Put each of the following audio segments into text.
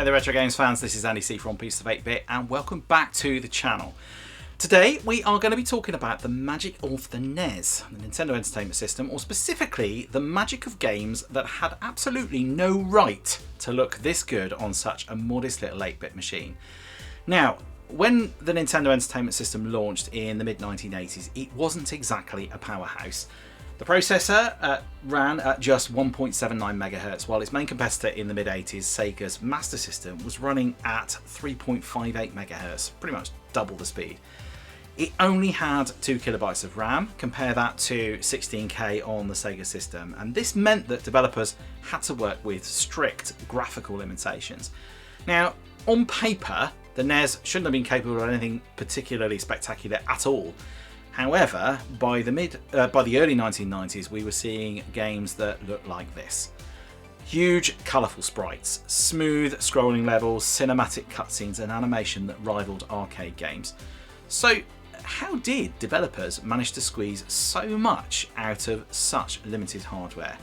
there Retro Games fans, this is Andy C from Piece of 8-Bit and welcome back to the channel. Today we are going to be talking about the magic of the NES, the Nintendo Entertainment System, or specifically the magic of games that had absolutely no right to look this good on such a modest little 8-bit machine. Now, when the Nintendo Entertainment System launched in the mid-1980s, it wasn't exactly a powerhouse. The processor ran at just 1.79 MHz, while its main competitor in the mid-80s, Sega's Master System, was running at 3.58 MHz, pretty much double the speed. It only had 2 kilobytes of RAM, compare that to 16K on the Sega system, and this meant that developers had to work with strict graphical limitations. Now, on paper, the NES shouldn't have been capable of anything particularly spectacular at all. However, by the early 1990s, we were seeing games that looked like this. Huge, colourful sprites, smooth scrolling levels, cinematic cutscenes and animation that rivaled arcade games. So, how did developers manage to squeeze so much out of such limited hardware?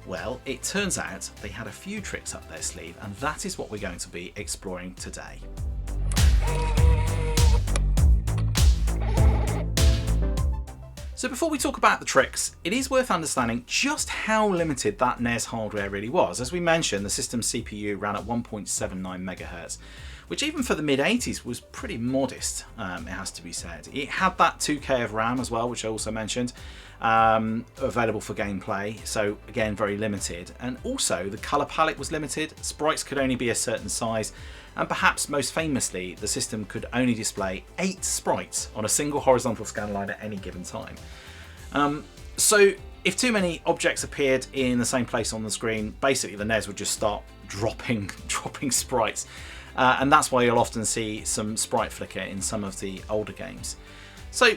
Well, it turns out they had a few tricks up their sleeve, and that is what we're going to be exploring today. So before we talk about the tricks, it is worth understanding just how limited that NES hardware really was. As we mentioned, the system's CPU ran at 1.79 MHz, which even for the mid-80s was pretty modest, it has to be said. It had that 2K of RAM as well, which I also mentioned, available for gameplay, so again very limited. And also the colour palette was limited, sprites could only be a certain size, and perhaps most famously, the system could only display 8 sprites on a single horizontal scanline at any given time. So if too many objects appeared in the same place on the screen, basically the NES would just start dropping sprites. And that's why you'll often see some sprite flicker in some of the older games. So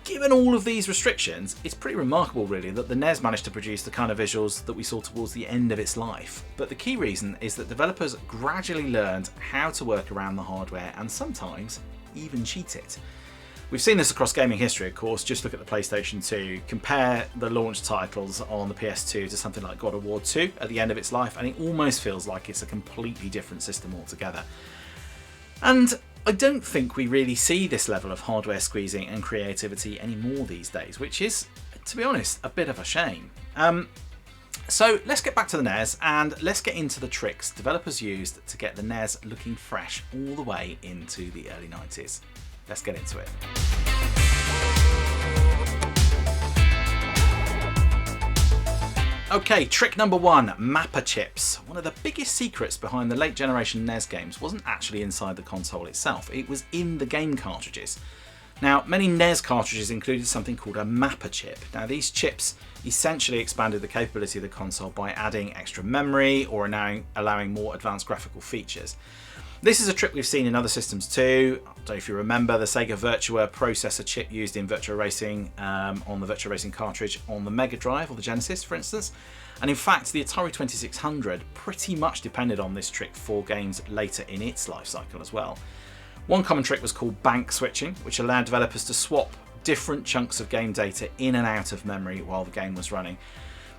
given all of these restrictions, it's pretty remarkable really that the NES managed to produce the kind of visuals that we saw towards the end of its life. But the key reason is that developers gradually learned how to work around the hardware and sometimes even cheat it. We've seen this across gaming history, of course. Just look at the PlayStation 2, compare the launch titles on the PS2 to something like God of War 2 at the end of its life, and it almost feels like it's a completely different system altogether. And I don't think we really see this level of hardware squeezing and creativity anymore these days, which is, to be honest, a bit of a shame. So let's get back to the NES and let's get into the tricks developers used to get the NES looking fresh all the way into the early 90s. Let's get into it. Okay, trick number 1, mapper chips. One of the biggest secrets behind the late generation NES games wasn't actually inside the console itself, it was in the game cartridges. Now, many NES cartridges included something called a mapper chip. Now, these chips essentially expanded the capability of the console by adding extra memory or allowing more advanced graphical features. This is a trick we've seen in other systems too. I don't know if you remember the Sega Virtua processor chip used in Virtua Racing on the Virtua Racing cartridge on the Mega Drive or the Genesis, for instance. And in fact, the Atari 2600 pretty much depended on this trick for games later in its life cycle as well. One common trick was called bank switching, which allowed developers to swap different chunks of game data in and out of memory while the game was running.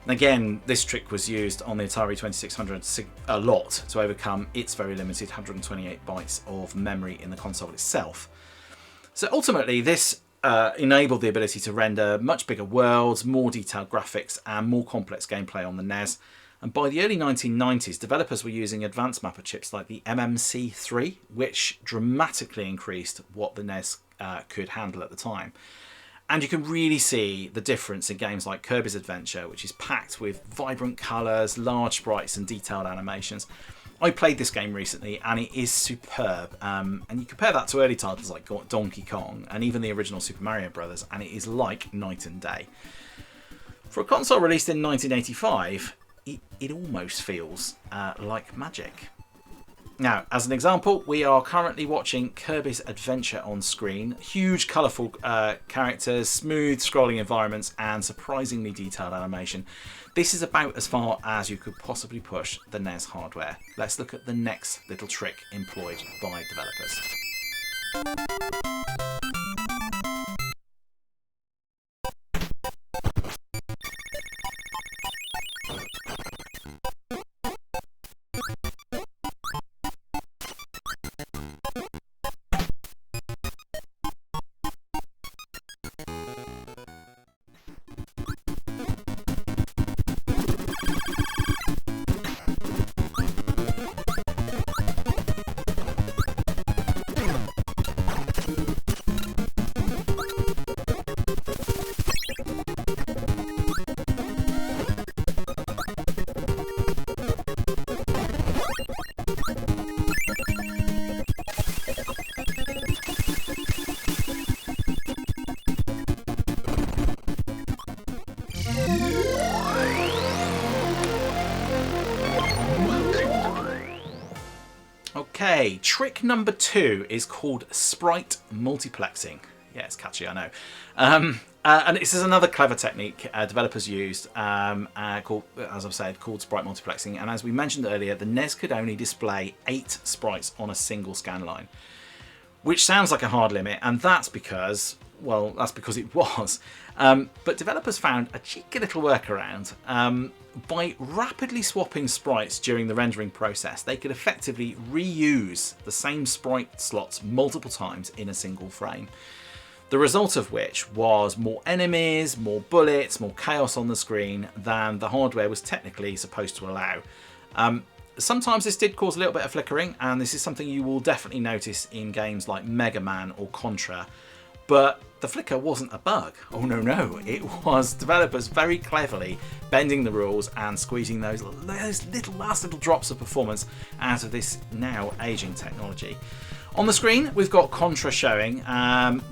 Again, this trick was used on the Atari 2600 a lot to overcome its very limited 128 bytes of memory in the console itself. So ultimately, this enabled the ability to render much bigger worlds, more detailed graphics, and more complex gameplay on the NES. And by the early 1990s, developers were using advanced mapper chips like the MMC3, which dramatically increased what the NES could handle at the time. And you can really see the difference in games like Kirby's Adventure, which is packed with vibrant colours, large sprites and detailed animations. I played this game recently and it is superb. And you compare that to early titles like Donkey Kong and even the original Super Mario Bros. And it is like night and day. For a console released in 1985, it almost feels like magic. Now, as an example, we are currently watching Kirby's Adventure on screen. Huge, colourful characters, smooth scrolling environments, and surprisingly detailed animation. This is about as far as you could possibly push the NES hardware. Let's look at the next little trick employed by developers. Okay, trick number 2 is called Sprite multiplexing. Yeah, it's catchy, I know. And this is another clever technique developers used, called, as I've said, called Sprite multiplexing. And as we mentioned earlier, the NES could only display 8 sprites on a single scan line, which sounds like a hard limit, and that's because, well, that's because it was. But developers found a cheeky little workaround. By rapidly swapping sprites during the rendering process, they could effectively reuse the same sprite slots multiple times in a single frame. The result of which was more enemies, more bullets, more chaos on the screen than the hardware was technically supposed to allow. Sometimes this did cause a little bit of flickering, and this is something you will definitely notice in games like Mega Man or Contra. But the flicker wasn't a bug. Oh no, it was developers very cleverly bending the rules and squeezing those last little drops of performance out of this now aging technology. On the screen, we've got Contra showing.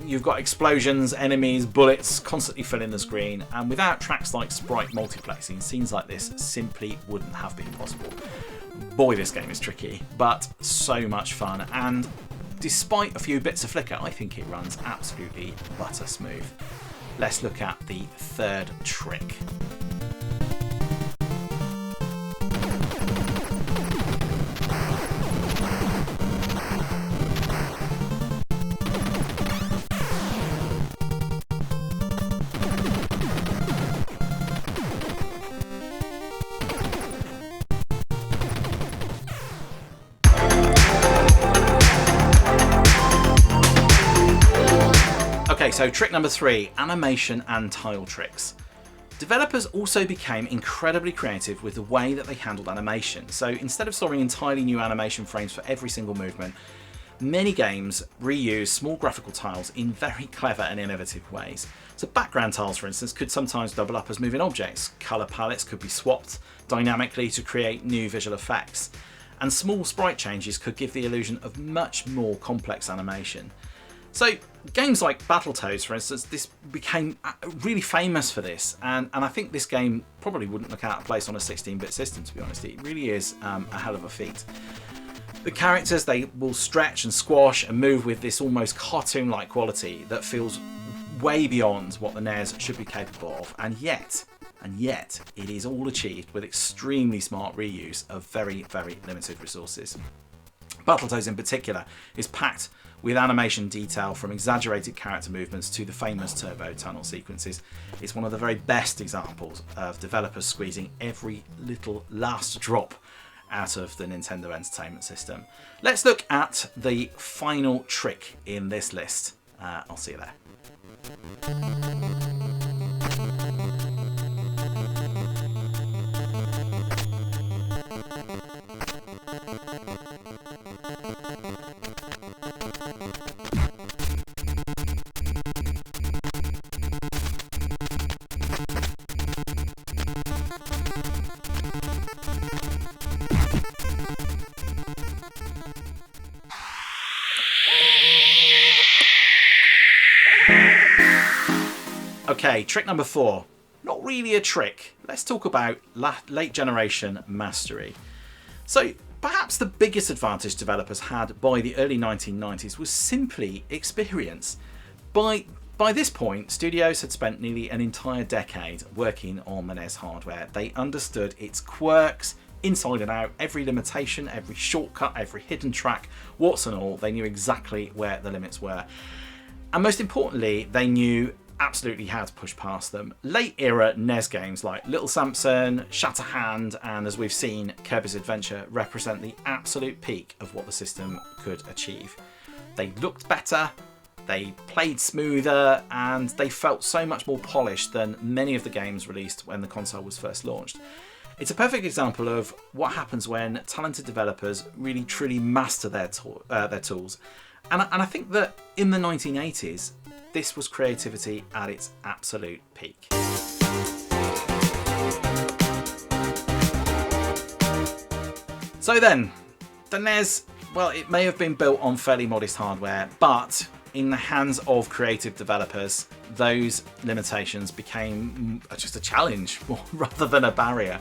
You've got explosions, enemies, bullets constantly filling the screen, and without tracks like Sprite multiplexing, scenes like this simply wouldn't have been possible. Boy, this game is tricky, but so much fun, and despite a few bits of flicker, I think it runs absolutely butter smooth. Let's look at the third trick. Okay, so trick number 3, animation and tile tricks. Developers also became incredibly creative with the way that they handled animation. So instead of storing entirely new animation frames for every single movement, many games reuse small graphical tiles in very clever and innovative ways. So background tiles, for instance, could sometimes double up as moving objects. Color palettes could be swapped dynamically to create new visual effects. And small sprite changes could give the illusion of much more complex animation. So games like Battletoads, for instance, this became really famous for this, and I think this game probably wouldn't look out of place on a 16-bit system, to be honest. It really is a hell of a feat. The characters, they will stretch and squash and move with this almost cartoon-like quality that feels way beyond what the NES should be capable of, and yet it is all achieved with extremely smart reuse of very, very limited resources. Battletoads in particular is packed with animation detail, from exaggerated character movements to the famous turbo tunnel sequences. It's one of the very best examples of developers squeezing every little last drop out of the Nintendo Entertainment System. Let's look at the final trick in this list. I'll see you there. Okay, trick number 4. Not really a trick. Let's talk about late generation mastery. So perhaps the biggest advantage developers had by the early 1990s was simply experience. By this point, studios had spent nearly an entire decade working on the NES hardware. They understood its quirks inside and out, every limitation, every shortcut, every hidden track, warts and all. They knew exactly where the limits were. And most importantly, they knew absolutely how to push past them. Late era NES games like Little Samson, Shatterhand, and as we've seen, Kirby's Adventure represent the absolute peak of what the system could achieve. They looked better, they played smoother, and they felt so much more polished than many of the games released when the console was first launched. It's a perfect example of what happens when talented developers really truly master their tools. And I think that in the 1980s, this was creativity at its absolute peak. So then, the NES, well, it may have been built on fairly modest hardware, but in the hands of creative developers, those limitations became just a challenge rather than a barrier.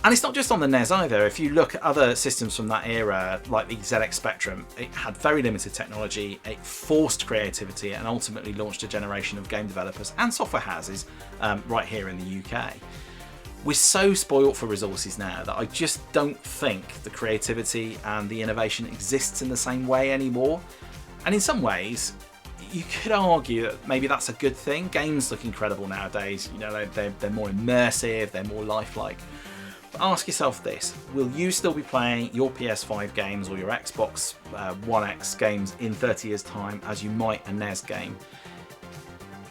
And it's not just on the NES either. If you look at other systems from that era, like the ZX Spectrum, it had very limited technology, it forced creativity, and ultimately launched a generation of game developers and software houses right here in the UK. We're so spoilt for resources now that I just don't think the creativity and the innovation exists in the same way anymore. And in some ways, you could argue that maybe that's a good thing. Games look incredible nowadays. You know, they're more immersive, they're more lifelike. But ask yourself this: will you still be playing your PS5 games or your Xbox One X games in 30 years' time as you might a NES game?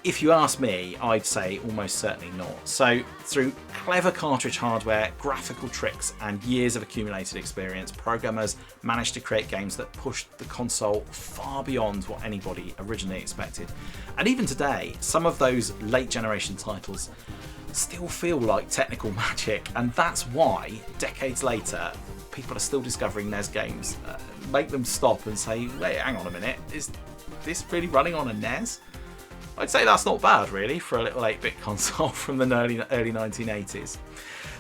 If you ask me, I'd say almost certainly not. So through clever cartridge hardware, graphical tricks, and years of accumulated experience, programmers managed to create games that pushed the console far beyond what anybody originally expected. And even today, some of those late generation titles still feel like technical magic, and that's why, decades later, people are still discovering NES games. Make them stop and say, wait, hang on a minute, is this really running on a NES? I'd say that's not bad, really, for a little 8-bit console from the early 1980s.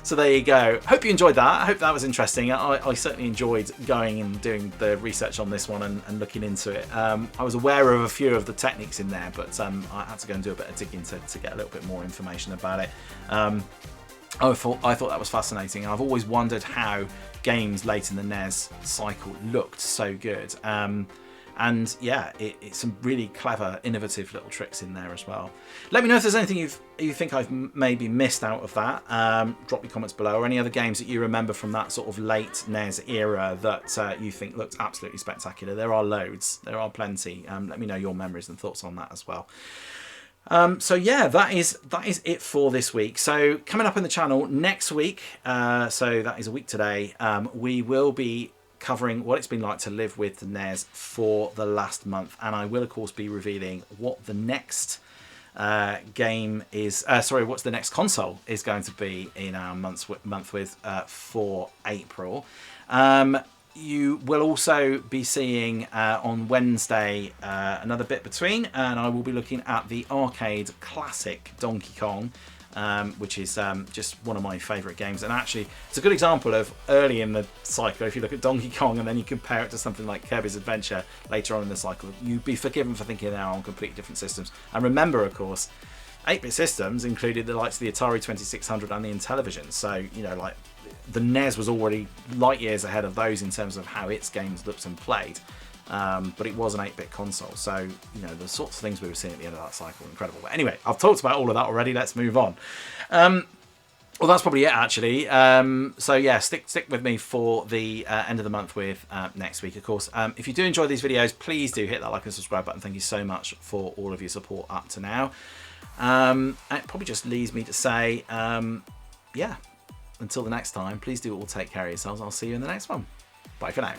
So there you go. Hope you enjoyed that. I hope that was interesting. I certainly enjoyed going and doing the research on this one and looking into it. I was aware of a few of the techniques in there, but I had to go and do a bit of digging to get a little bit more information about it. I thought that was fascinating. I've always wondered how games late in the NES cycle looked so good. And yeah, it's some really clever, innovative little tricks in there as well. Let me know if there's anything you think I've maybe missed out of that. Drop your comments below, or any other games that you remember from that sort of late NES era that you think looked absolutely spectacular. There are loads, there are plenty. Let me know your memories and thoughts on that as well. So yeah, that is it for this week. So coming up in the channel next week, so that is a week today, we will be covering what it's been like to live with the NES for the last month, and I will of course be revealing what the next game is. What's the next console is going to be in our month with for April. You will also be seeing on Wednesday another bit between, and I will be looking at the arcade classic Donkey Kong. Which is just one of my favourite games, and actually it's a good example of early in the cycle. If you look at Donkey Kong and then you compare it to something like Kirby's Adventure later on in the cycle, you'd be forgiven for thinking they are on completely different systems. And remember, of course, 8-bit systems included the likes of the Atari 2600 and the Intellivision, so you know, like, the NES was already light years ahead of those in terms of how its games looked and played. But it was an 8-bit console, so you know, the sorts of things we were seeing at the end of that cycle were incredible. But anyway, I've talked about all of that already. Let's move on. Well, that's probably it, actually. So yeah, stick with me for the end of the month with next week, of course. If you do enjoy these videos, please do hit that like and subscribe button. Thank you so much for all of your support up to now. And it probably just leaves me to say, yeah, until the next time, please do all take care of yourselves. I'll see you in the next one. Bye for now.